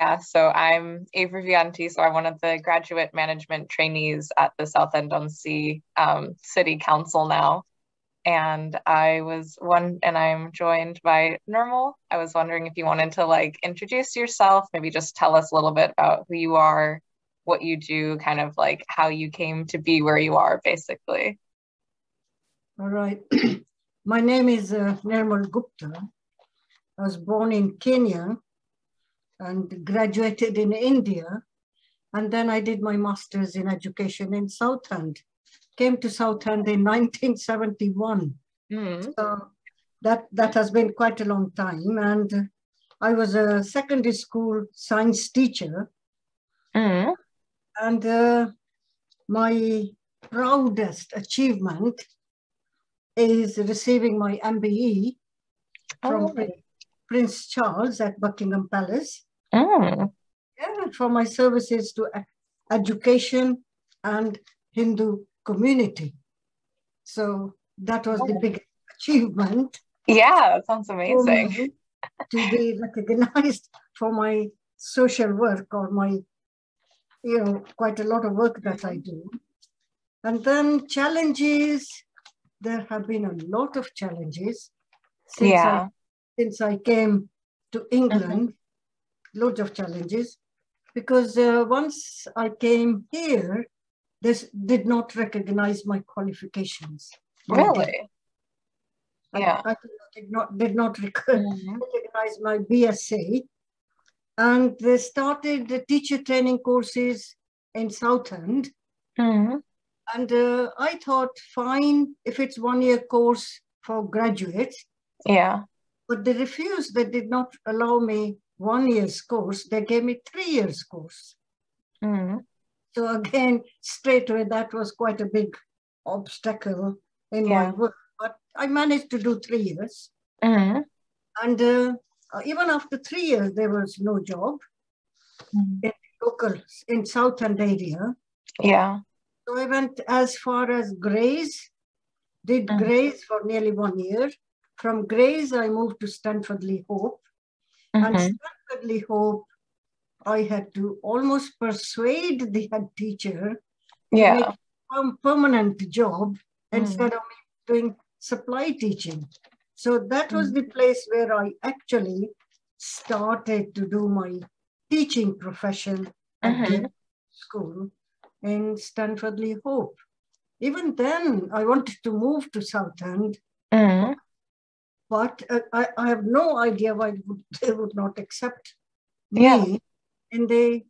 Yeah, so I'm Avery Vianti, so I'm one of the graduate management trainees at the Southend-on-Sea City Council now. And I'm joined by Nirmal. I was wondering if you wanted to introduce yourself, maybe just tell us a little bit about who you are, what you do, kind of like how you came to be where you are, basically. All right. My name is Nirmal Gupta. I was born in Kenya and graduated in India. And then I did my master's in education in Southend. Came to Southend in 1971. So that has been quite a long time. And I was a secondary school science teacher. And my proudest achievement is receiving my MBE from Prince Charles at Buckingham Palace. For my services to education and Hindu community. So that was the biggest achievement. Yeah, that sounds amazing. To be recognized for my social work or my, quite a lot of work that I do. And then challenges, there have been a lot of challenges since I came to England, loads of challenges. Because once I came here, this did not recognize my qualifications. Really? I did not recognize my BSc. And they started the teacher training courses in Southend. And I thought, fine, if it's 1 year course for graduates. Yeah. But they refused. They did not allow me 1 year's course. They gave me 3 years course. So again, straight away, that was quite a big obstacle in my work. But I managed to do 3 years. And even after 3 years, there was no job in Southend area. Yeah. So I went as far as Grays, did Grays for nearly 1 year. From Grays, I moved to Stanford-le-Hope. And Stanford-le-Hope, I had to almost persuade the head teacher to make a permanent job instead of doing supply teaching. So that was the place where I actually started to do my teaching profession at the school in Stanford-le-Hope. Even then, I wanted to move to Southend. But I have no idea why they would not accept me in the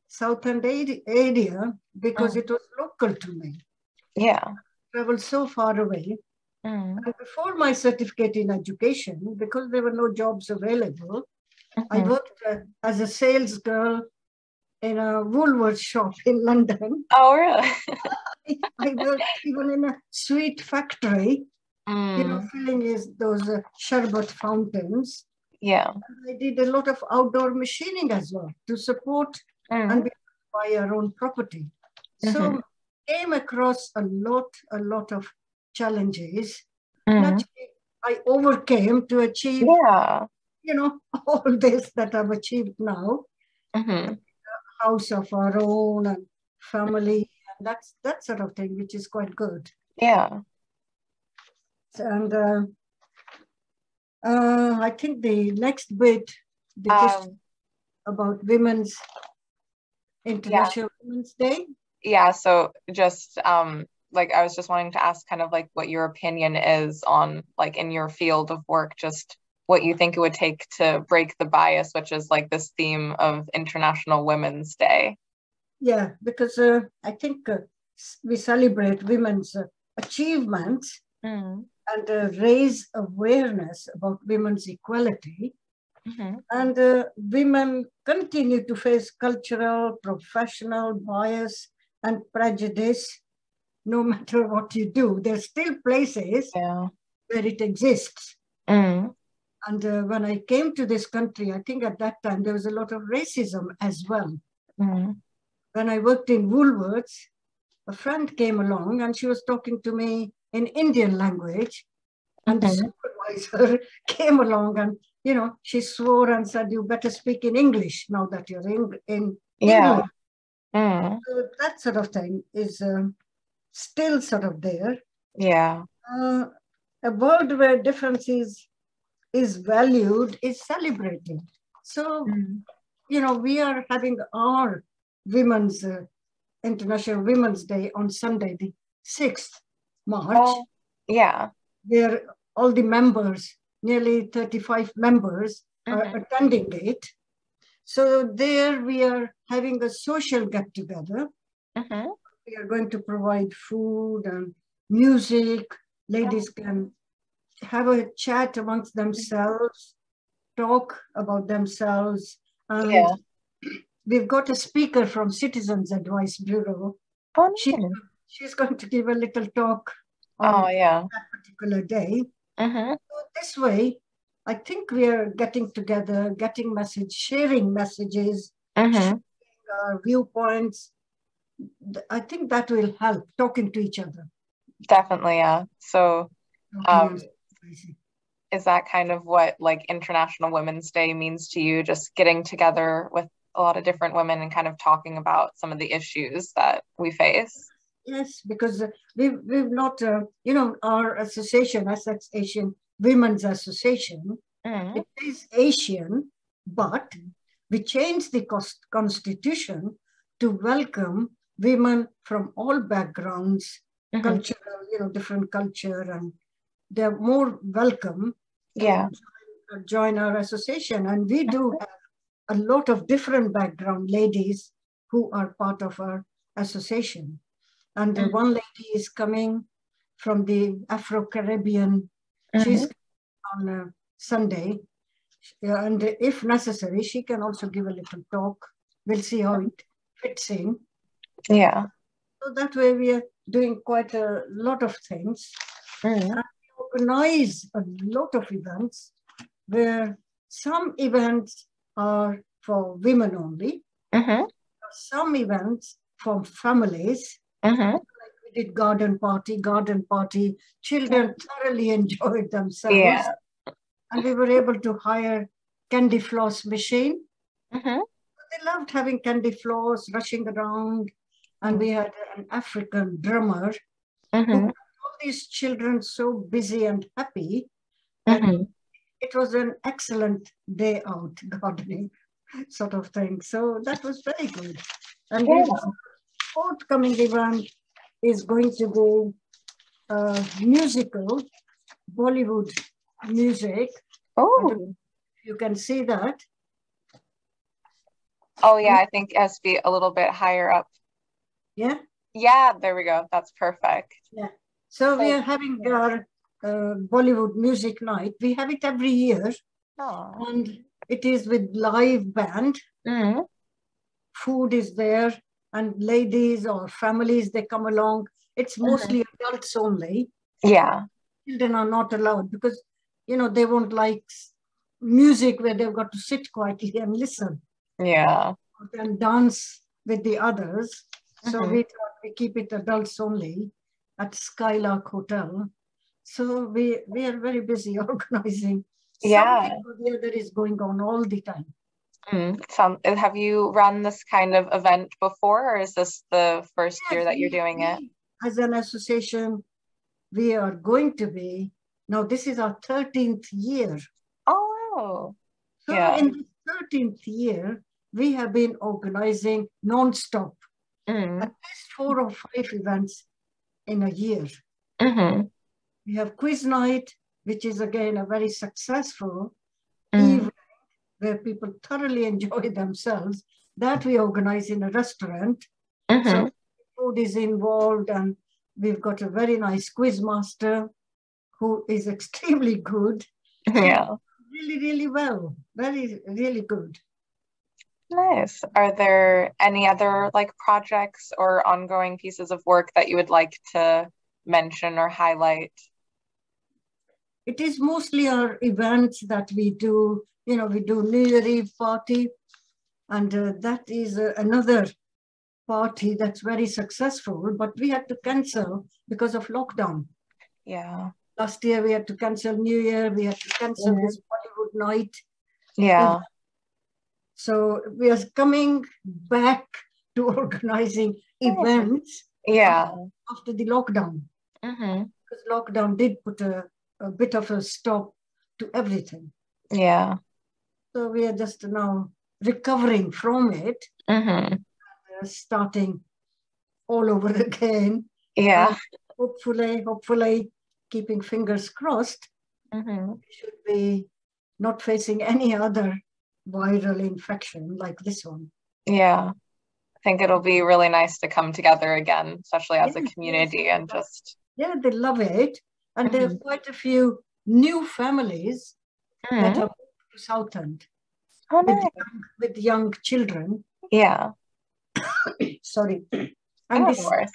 Southend area because it was local to me. Yeah. I traveled so far away. And before my certificate in education, because there were no jobs available, I worked as a sales girl in a Woolworths shop in London. Oh, really? I worked even in a sweet factory. Filling those sherbet fountains. Yeah. And I did a lot of outdoor machining as well to support and buy our own property. So came across a lot of challenges. Naturally, I overcame to achieve, all this that I've achieved now. A house of our own and family, and that sort of thing, which is quite good. Yeah. And I think the next bit, the question about International Women's Day. Yeah, so just I was just wanting to ask kind of what your opinion is on in your field of work, just what you think it would take to break the bias, which is this theme of International Women's Day. Yeah, because I think we celebrate women's achievements and raise awareness about women's equality. And women continue to face cultural, professional bias and prejudice. No matter what you do, there's still places where it exists. And when I came to this country, I think at that time there was a lot of racism as well. When I worked in Woolworths, a friend came along and she was talking to me in Indian language, and the supervisor came along and she swore and said, you better speak in English now that you're in Yeah. England. So that sort of thing is still sort of there. Yeah. A world where difference is valued, is celebrated. So, we are having our Women's International Women's Day on Sunday, the 6th March. Oh, yeah. Where all the members, nearly 35 members, are attending it. So there we are having a social get-together. We are going to provide food and music. Ladies can have a chat amongst themselves, talk about themselves. And we've got a speaker from Citizens Advice Bureau. Oh, she's going to give a little talk on that particular day. So this way, I think we are getting together, getting message, sharing messages, sharing our viewpoints. I think that will help, talking to each other. Definitely, yeah. So is that kind of what like International Women's Day means to you? Just getting together with a lot of different women and kind of talking about some of the issues that we face? Yes, because we've not, our association, Asian Women's Association, it is Asian, but we changed the constitution to welcome women from all backgrounds, cultural, different culture, and they're more welcome to join our association. And we do have a lot of different background ladies who are part of our association. And one lady is coming from the Afro-Caribbean. She's on Sunday. And if necessary, she can also give a little talk. We'll see how it fits in. Yeah. So that way we are doing quite a lot of things. And we organize a lot of events where some events are for women only. Some events for families. Like we did garden party. Children thoroughly enjoyed themselves. Yeah. And we were able to hire candy floss machine. They loved having candy floss, rushing around. And we had an African drummer who got all these children so busy and happy that it was an excellent day out gardening sort of thing. So that was very good. And the forthcoming event is going to be musical, Bollywood music. Oh, you can see that. Oh yeah, I think it has to be a little bit higher up. Yeah? Yeah, there we go. That's perfect. Yeah. So we are having our Bollywood music night. We have it every year. And it is with live band. Food is there. And ladies or families, they come along. It's mostly adults only. Yeah. Children are not allowed because, they won't like music where they've got to sit quietly and listen. Yeah. And dance with the others. So we thought we keep it adults only at Skylark Hotel. So we are very busy organizing. Something or the other is going on all the time. Have you run this kind of event before, or is this the first year that you're doing it? As an association, we are going to be, now this is our 13th year. Oh, wow. So in the 13th year, we have been organizing non-stop at least 4 or 5 events in a year. We have quiz night, which is again a very successful evening where people thoroughly enjoy themselves. That we organize in a restaurant. So food is involved, and we've got a very nice quiz master who is extremely good. Yeah. Really, really well. Very, really good. Nice. Are there any other like projects or ongoing pieces of work that you would like to mention or highlight? It is mostly our events that we do. We do New Year Eve party, and that is another party that's very successful, but we had to cancel because of lockdown. Yeah. Last year we had to cancel New Year, we had to cancel this Bollywood night. Yeah. So we are coming back to organizing events Yeah. after the lockdown. Because lockdown did put a bit of a stop to everything. Yeah. So we are just now recovering from it, starting all over again. Yeah. Hopefully, keeping fingers crossed, we should be not facing any other viral infection like this one. Yeah. I think it'll be really nice to come together again, especially as a community and just. Yeah, they love it. And there are quite a few new families that have moved to Southend with young children. Yeah. Sorry. And the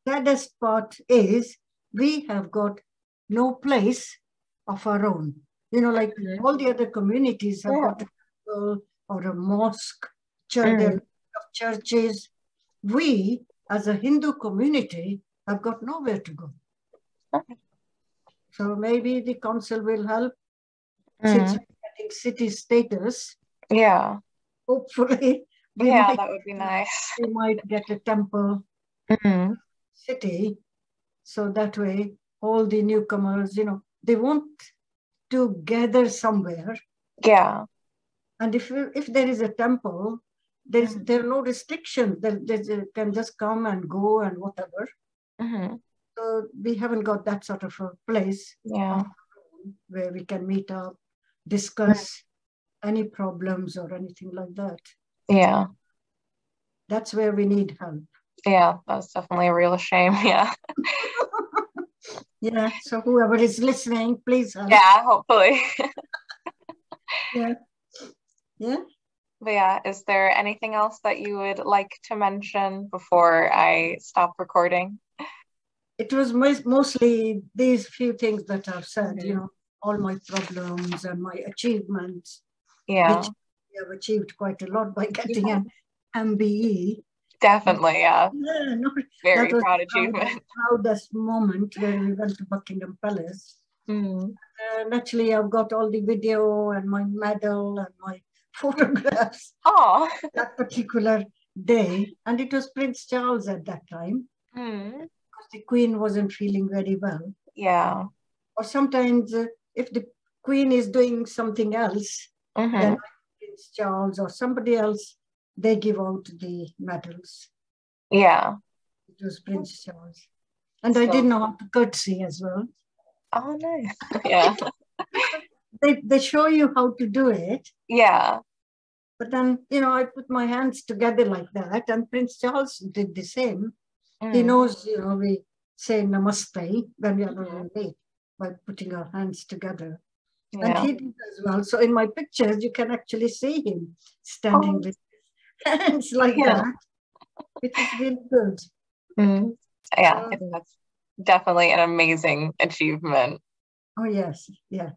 saddest part is we have got no place of our own. You know, like all the other communities have got a temple or a mosque, churches. We, as a Hindu community, have got nowhere to go. So maybe the council will help since we're getting city status. Yeah. Hopefully, that would be nice. We might get a temple city. So that way, all the newcomers, you know, they want to gather somewhere. Yeah. And if there is a temple, there are no restrictions. They can just come and go and whatever. So we haven't got that sort of a place where we can meet up, discuss any problems or anything like that. Yeah. That's where we need help. Yeah, that's definitely a real shame. Yeah. Yeah, so whoever is listening, please help. Yeah, hopefully. Yeah. But yeah, is there anything else that you would like to mention before I stop recording? It was mostly these few things that I've said, you know, all my problems and my achievements, which we have achieved quite a lot by getting an MBE. Definitely, yeah. Very that was proud achievement. The proudest moment where we went to Buckingham Palace. And actually, I've got all the video and my medal and my photographs that particular day. And it was Prince Charles at that time. Because the Queen wasn't feeling very well. Yeah. Or sometimes if the Queen is doing something else, then Prince Charles or somebody else, they give out the medals. Yeah. It was Prince Charles. And I did know how to curtsy as well. Oh, nice. Yeah. They show you how to do it. Yeah. But then, you know, I put my hands together like that, and Prince Charles did the same. He knows, you know, we say namaste when we are on a date by putting our hands together. Yeah. And he did as well. So in my pictures, you can actually see him standing with his hands like that, which is really good. Yeah, I think that's definitely an amazing achievement. Oh, yes. Yeah.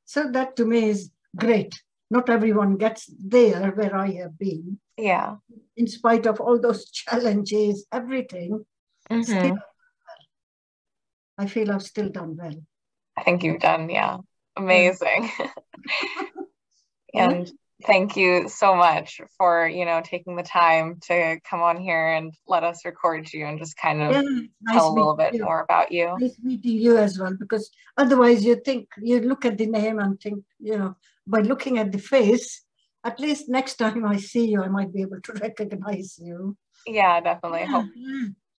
So that to me is great. Not everyone gets there where I have been. Yeah. In spite of all those challenges, everything, still, I feel I've still done well. I think you've done, amazing. And thank you so much for, you know, taking the time to come on here and let us record you and just kind of tell a little bit more about you. Nice meeting you as well, because otherwise you look at the name and think, you know, by looking at the face, at least next time I see you, I might be able to recognize you. Yeah, definitely.